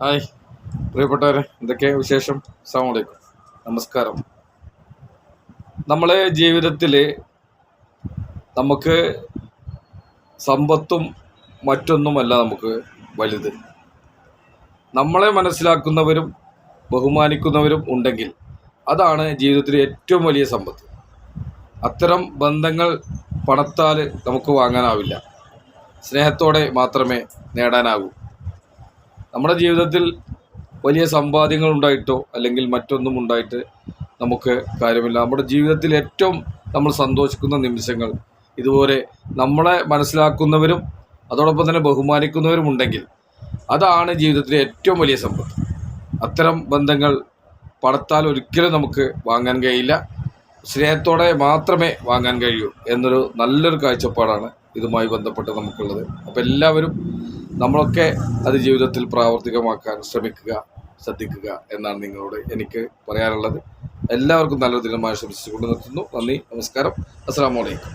Hi പ്രിയപ്പെട്ടവരെ, എന്തൊക്കെ വിശേഷം? അസ്സലാമു അലൈക്കും, നമസ്കാരം. നമ്മളെ ജീവിതത്തിൽ നമുക്ക് സമ്പത്തും മറ്റൊന്നുമല്ല നമുക്ക് വലുത്. നമ്മളെ മനസ്സിലാക്കുന്നവരും ബഹുമാനിക്കുന്നവരും ഉണ്ടെങ്കിൽ അതാണ് ജീവിതത്തിലെ ഏറ്റവും വലിയ സമ്പത്ത്. അത്തരം ബന്ധങ്ങൾ പണത്താൽ നമുക്ക് വാങ്ങാനാവില്ല, സ്നേഹത്തോടെ മാത്രമേ നേടാനാകൂ. നമ്മുടെ ജീവിതത്തിൽ വലിയ സമ്പാദ്യങ്ങൾ ഉണ്ടായിട്ടോ അല്ലെങ്കിൽ മറ്റൊന്നും ഉണ്ടായിട്ട് നമുക്ക് കാര്യമില്ല. നമ്മുടെ ജീവിതത്തിൽ ഏറ്റവും നമ്മൾ സന്തോഷിക്കുന്ന നിമിഷങ്ങൾ ഇതുപോലെ നമ്മളെ മനസ്സിലാക്കുന്നവരും അതോടൊപ്പം തന്നെ ബഹുമാനിക്കുന്നവരും ഉണ്ടെങ്കിൽ അതാണ് ജീവിതത്തിലെ ഏറ്റവും വലിയ സമ്പത്ത്. അത്തരം ബന്ധങ്ങൾ പണത്താൽ ഒരിക്കലും നമുക്ക് വാങ്ങാൻ കഴിയില്ല, സ്നേഹത്തോടെ മാത്രമേ വാങ്ങാൻ കഴിയൂ എന്നൊരു നല്ലൊരു കാഴ്ചപ്പാടാണ് ഇതുമായി ബന്ധപ്പെട്ട് നമുക്കുള്ളത്. അപ്പോൾ എല്ലാവരും നമ്മളൊക്കെ അത് ജീവിതത്തിൽ പ്രാവർത്തികമാക്കാൻ ശ്രദ്ധിക്കുക എന്നാണ് നിങ്ങളോട് എനിക്ക് പറയാനുള്ളത്. എല്ലാവർക്കും നല്ലൊരു ദിനമായി ശ്രമിച്ചുകൊണ്ട് നിർത്തുന്നു. നന്ദി, നമസ്കാരം, അസ്സലാമു അലൈക്കും.